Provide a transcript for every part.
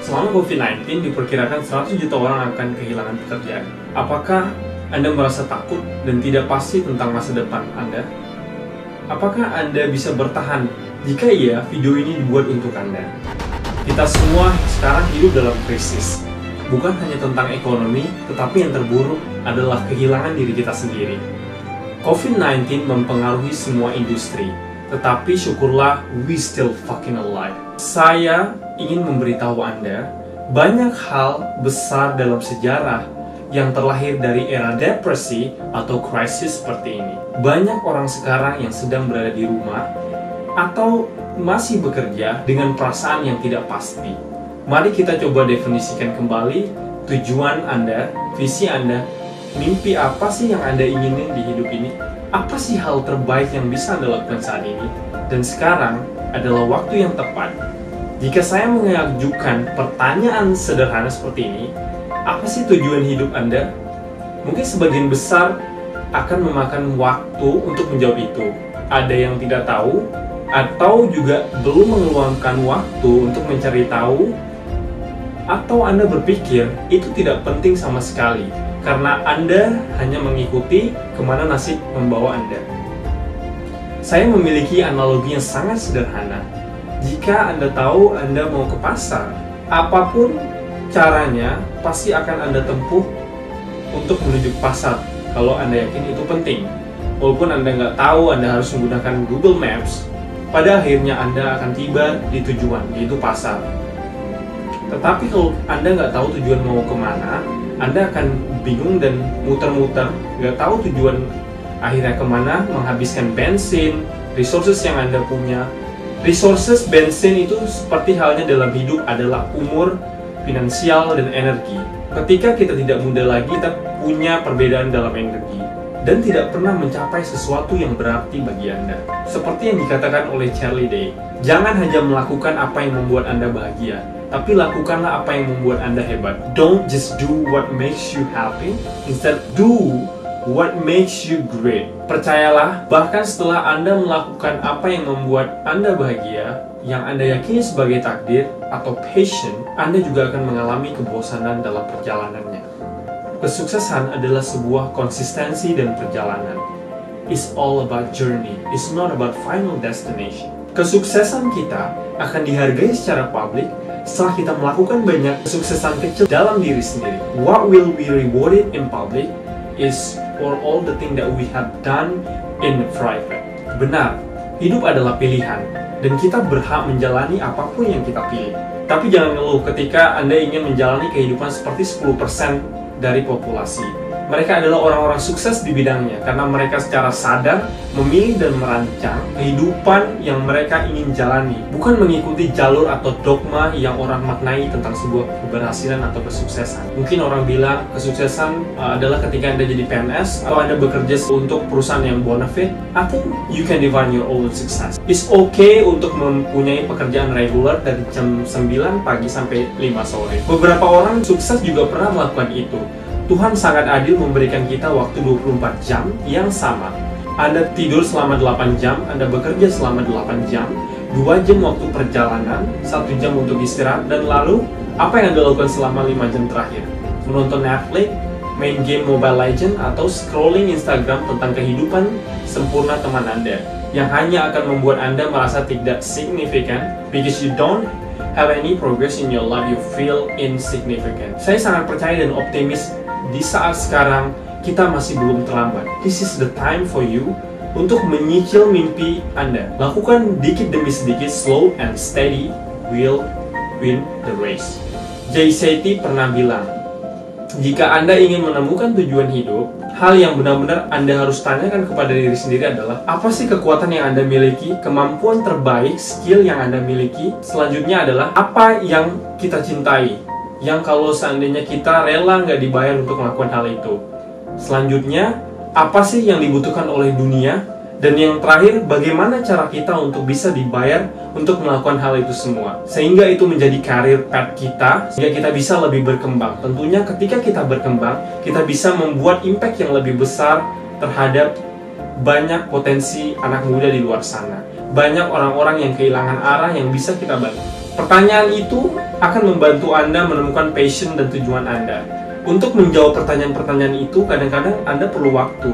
Selama COVID-19 diperkirakan 100 juta orang akan kehilangan pekerjaan. Apakah Anda merasa takut dan tidak pasti tentang masa depan Anda? Apakah Anda bisa bertahan? Jika iya, video ini dibuat untuk Anda. Kita semua sekarang hidup dalam krisis. Bukan hanya tentang ekonomi, tetapi yang terburuk adalah kehilangan diri kita sendiri. COVID-19 mempengaruhi semua industri, tetapi syukurlah we still fucking alive. Saya ingin memberitahu Anda, banyak hal besar dalam sejarah yang terlahir dari era depresi atau krisis seperti ini. Banyak orang sekarang yang sedang berada di rumah atau masih bekerja dengan perasaan yang tidak pasti. Mari kita coba definisikan kembali tujuan Anda, visi Anda, mimpi apa sih yang Anda inginin di hidup ini? Apa sih hal terbaik yang bisa Anda lakukan saat ini? Dan sekarang adalah waktu yang tepat. Jika saya mengajukan pertanyaan sederhana seperti ini, apa sih tujuan hidup Anda? Mungkin sebagian besar akan memakan waktu untuk menjawab itu. Ada yang tidak tahu, atau juga belum meluangkan waktu untuk mencari tahu, atau Anda berpikir itu tidak penting sama sekali, karena Anda hanya mengikuti kemana nasib membawa Anda. Saya memiliki analogi yang sangat sederhana. Jika Anda tahu Anda mau ke pasar, apapun caranya pasti akan Anda tempuh untuk menuju ke pasar kalau Anda yakin itu penting. Walaupun Anda nggak tahu, Anda harus menggunakan Google Maps, pada akhirnya Anda akan tiba di tujuan, yaitu pasar. Tetapi kalau Anda nggak tahu tujuan mau kemana, Anda akan bingung dan muter-muter, nggak tahu tujuan akhirnya kemana, menghabiskan bensin, resources yang Anda punya. Resources bensin itu seperti halnya dalam hidup adalah umur, finansial, dan energi. Ketika kita tidak muda lagi, kita punya perbedaan dalam energi dan tidak pernah mencapai sesuatu yang berarti bagi Anda. Seperti yang dikatakan oleh Charlie Day, jangan hanya melakukan apa yang membuat Anda bahagia, tapi lakukanlah apa yang membuat Anda hebat. Don't just do what makes you happy, instead do what makes you great. Percayalah, bahkan setelah Anda melakukan apa yang membuat Anda bahagia, yang Anda yakini sebagai takdir atau passion, Anda juga akan mengalami kebosanan dalam perjalanannya. Kesuksesan adalah sebuah konsistensi dan perjalanan. It's all about journey, it's not about final destination. Kesuksesan kita akan dihargai secara publik setelah kita melakukan banyak kesuksesan kecil dalam diri sendiri. What will be rewarded in public is for all the thing that we have done in private. Benar, hidup adalah pilihan, dan kita berhak menjalani apapun yang kita pilih. Tapi jangan ngeluh ketika Anda ingin menjalani kehidupan seperti 10% dari populasi. Mereka adalah orang-orang sukses di bidangnya karena mereka secara sadar memilih dan merancang kehidupan yang mereka ingin jalani, bukan mengikuti jalur atau dogma yang orang maknai tentang sebuah keberhasilan atau kesuksesan. Mungkin orang bilang kesuksesan adalah ketika Anda jadi PNS atau Anda bekerja untuk perusahaan yang bonafit. I think you can define your own success. It's okay untuk mempunyai pekerjaan reguler dari jam 9 pagi sampai 5 sore. Beberapa orang sukses juga pernah melakukan itu. Tuhan sangat adil memberikan kita waktu 24 jam yang sama. Anda tidur selama 8 jam, Anda bekerja selama 8 jam, 2 jam waktu perjalanan, 1 jam untuk istirahat, dan lalu apa yang Anda lakukan selama 5 jam terakhir? Menonton Netflix, main game Mobile Legends, atau scrolling Instagram tentang kehidupan sempurna teman Anda yang hanya akan membuat Anda merasa tidak signifikan because you don't have any progress in your life, you feel insignificant. Saya sangat percaya dan optimis di saat sekarang kita masih belum terlambat. This is the time for you untuk menyicil mimpi Anda. Lakukan dikit demi sedikit, slow and steady will win the race. Jay Shetty pernah bilang, jika Anda ingin menemukan tujuan hidup, hal yang benar-benar Anda harus tanyakan kepada diri sendiri adalah, apa sih kekuatan yang Anda miliki, kemampuan terbaik, skill yang Anda miliki. Selanjutnya adalah, apa yang kita cintai, yang kalau seandainya kita rela nggak dibayar untuk melakukan hal itu. Selanjutnya, apa sih yang dibutuhkan oleh dunia? Dan yang terakhir, bagaimana cara kita untuk bisa dibayar untuk melakukan hal itu semua, sehingga itu menjadi karir path kita, sehingga kita bisa lebih berkembang. Tentunya ketika kita berkembang, kita bisa membuat impact yang lebih besar terhadap banyak potensi anak muda di luar sana. Banyak orang-orang yang kehilangan arah yang bisa kita bantu. Pertanyaan itu akan membantu Anda menemukan passion dan tujuan Anda. Untuk menjawab pertanyaan-pertanyaan itu, kadang-kadang Anda perlu waktu.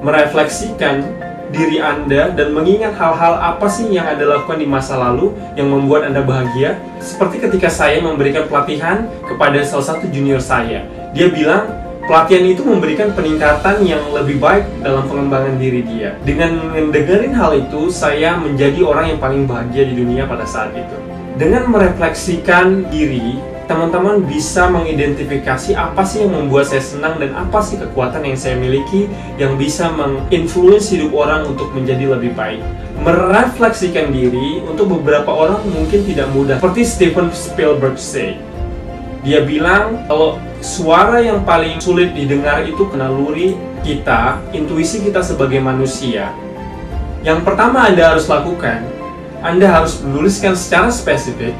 Merefleksikan diri Anda dan mengingat hal-hal apa sih yang Anda lakukan di masa lalu yang membuat Anda bahagia. Seperti ketika saya memberikan pelatihan kepada salah satu junior saya. Dia bilang, pelatihan itu memberikan peningkatan yang lebih baik dalam pengembangan diri dia. Dengan mendengarin hal itu, saya menjadi orang yang paling bahagia di dunia pada saat itu. Dengan merefleksikan diri, teman-teman bisa mengidentifikasi apa sih yang membuat saya senang dan apa sih kekuatan yang saya miliki yang bisa menginfluence hidup orang untuk menjadi lebih baik. Merefleksikan diri untuk beberapa orang mungkin tidak mudah. Seperti Steven Spielberg say, dia bilang kalau suara yang paling sulit didengar itu naluri kita, intuisi kita sebagai manusia. Yang pertama Anda harus lakukan, Anda harus menuliskan secara spesifik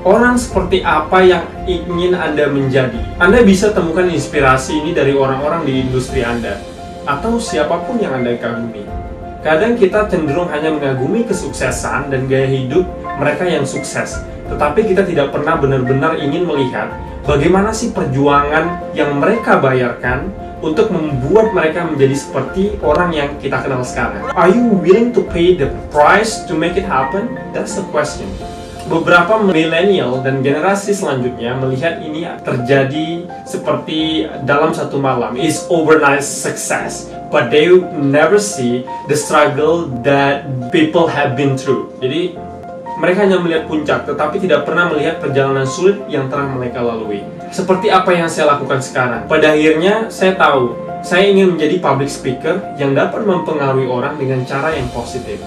orang seperti apa yang ingin Anda menjadi. Anda bisa temukan inspirasi ini dari orang-orang di industri Anda atau siapapun yang Anda kagumi. Kadang kita cenderung hanya mengagumi kesuksesan dan gaya hidup mereka yang sukses, tetapi kita tidak pernah benar-benar ingin melihat bagaimana sih perjuangan yang mereka bayarkan untuk membuat mereka menjadi seperti orang yang kita kenal sekarang. Are you willing to pay the price to make it happen? That's the question. Beberapa milenial dan generasi selanjutnya melihat ini terjadi seperti dalam satu malam. It's overnight success, but they never see the struggle that people have been through. Jadi mereka hanya melihat puncak, tetapi tidak pernah melihat perjalanan sulit yang telah mereka lalui. Seperti apa yang saya lakukan sekarang. Pada akhirnya, saya tahu, saya ingin menjadi public speaker yang dapat mempengaruhi orang dengan cara yang positif.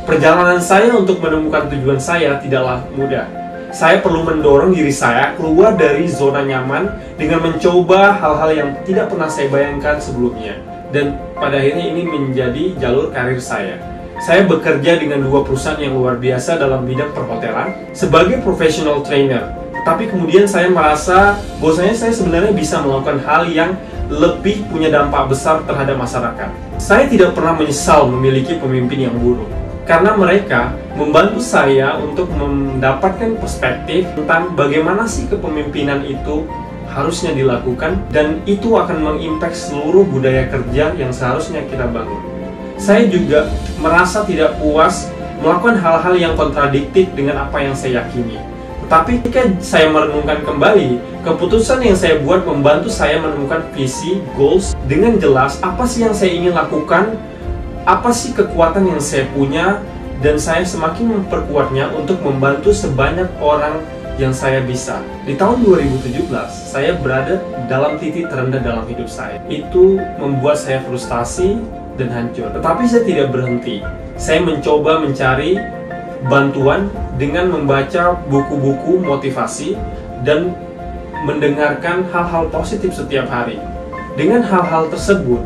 Perjalanan saya untuk menemukan tujuan saya tidaklah mudah. Saya perlu mendorong diri saya keluar dari zona nyaman dengan mencoba hal-hal yang tidak pernah saya bayangkan sebelumnya. Dan pada akhirnya ini menjadi jalur karir saya. Saya bekerja dengan 2 perusahaan yang luar biasa dalam bidang perhotelan sebagai professional trainer. Tapi kemudian saya merasa bahwasanya saya sebenarnya bisa melakukan hal yang lebih punya dampak besar terhadap masyarakat. Saya tidak pernah menyesal memiliki pemimpin yang buruk, karena mereka membantu saya untuk mendapatkan perspektif tentang bagaimana sih kepemimpinan itu harusnya dilakukan, dan itu akan mengimpact seluruh budaya kerja yang seharusnya kita bangun. Saya juga merasa tidak puas melakukan hal-hal yang kontradiktif dengan apa yang saya yakini. Tetapi ketika saya merenungkan kembali, keputusan yang saya buat membantu saya menemukan visi, goals, dengan jelas apa sih yang saya ingin lakukan, apa sih kekuatan yang saya punya, dan saya semakin memperkuatnya untuk membantu sebanyak orang yang saya bisa. Di tahun 2017, saya berada dalam titik terendah dalam hidup saya. Itu membuat saya frustasi dan hancur. Tetapi saya tidak berhenti. Saya mencoba mencari bantuan dengan membaca buku-buku motivasi dan mendengarkan hal-hal positif setiap hari. Dengan hal-hal tersebut,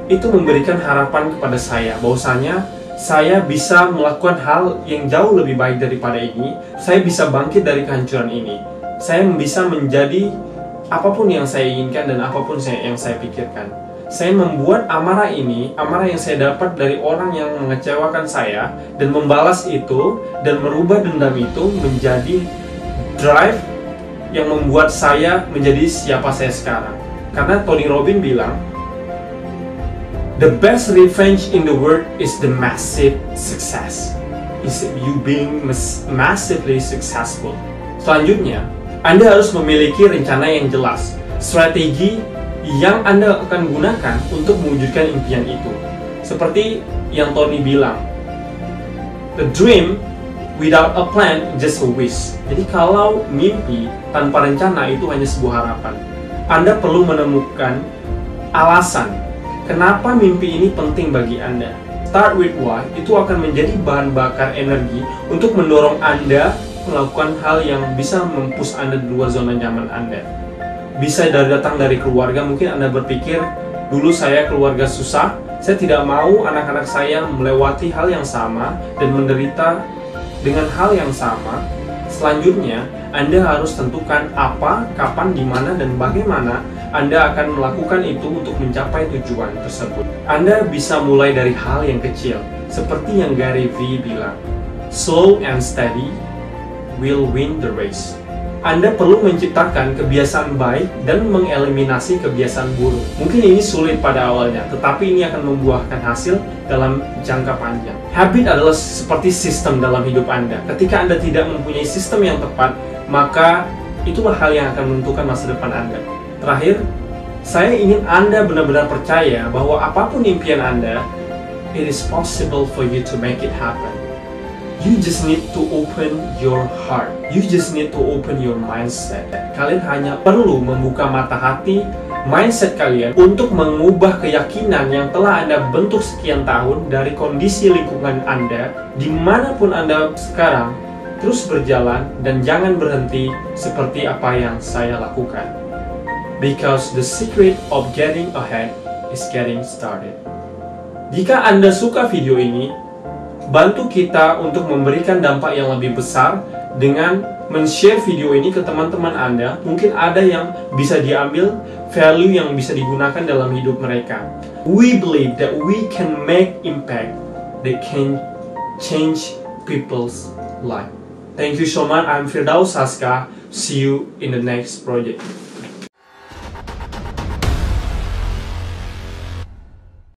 itu memberikan harapan kepada saya bahwasanya saya bisa melakukan hal yang jauh lebih baik daripada ini. Saya bisa bangkit dari kehancuran ini. Saya bisa menjadi apapun yang saya inginkan dan apapun yang saya pikirkan. Saya membuat amarah ini, amarah yang saya dapat dari orang yang mengecewakan saya, dan membalas itu dan merubah dendam itu menjadi drive yang membuat saya menjadi siapa saya sekarang. Karena Tony Robbins bilang, the best revenge in the world is the massive success. Is you being massively successful. Selanjutnya, Anda harus memiliki rencana yang jelas, strategi yang Anda akan gunakan untuk mewujudkan impian itu. Seperti yang Tony bilang, the dream without a plan is just a wish. Jadi kalau mimpi tanpa rencana itu hanya sebuah harapan. Anda perlu menemukan alasan kenapa mimpi ini penting bagi Anda. Start with why, itu akan menjadi bahan bakar energi untuk mendorong Anda melakukan hal yang bisa mempush Anda di luar zona nyaman Anda. Bisa datang dari keluarga, mungkin Anda berpikir, dulu saya keluarga susah, saya tidak mau anak-anak saya melewati hal yang sama dan menderita dengan hal yang sama. Selanjutnya, Anda harus tentukan apa, kapan, di mana, dan bagaimana Anda akan melakukan itu untuk mencapai tujuan tersebut. Anda bisa mulai dari hal yang kecil, seperti yang Gary V bilang, slow and steady will win the race. Anda perlu menciptakan kebiasaan baik dan mengeliminasi kebiasaan buruk. Mungkin ini sulit pada awalnya, tetapi ini akan membuahkan hasil dalam jangka panjang. Habit adalah seperti sistem dalam hidup Anda. Ketika Anda tidak mempunyai sistem yang tepat, maka itulah hal yang akan menentukan masa depan Anda. Terakhir, saya ingin Anda benar-benar percaya bahwa apapun impian Anda, it is possible for you to make it happen. You just need to open your heart. You just need to open your mindset. Kalian hanya perlu membuka mata hati, mindset kalian untuk mengubah keyakinan yang telah Anda bentuk sekian tahun dari kondisi lingkungan Anda, dimanapun Anda sekarang. Terus berjalan dan jangan berhenti seperti apa yang saya lakukan. Because the secret of getting ahead is getting started. Jika Anda suka video ini, bantu kita untuk memberikan dampak yang lebih besar dengan men-share video ini ke teman-teman Anda. Mungkin ada yang bisa diambil value yang bisa digunakan dalam hidup mereka. We believe that we can make impact that can change people's life. Thank you so much. I'm Firdaus Saska. See you in the next project.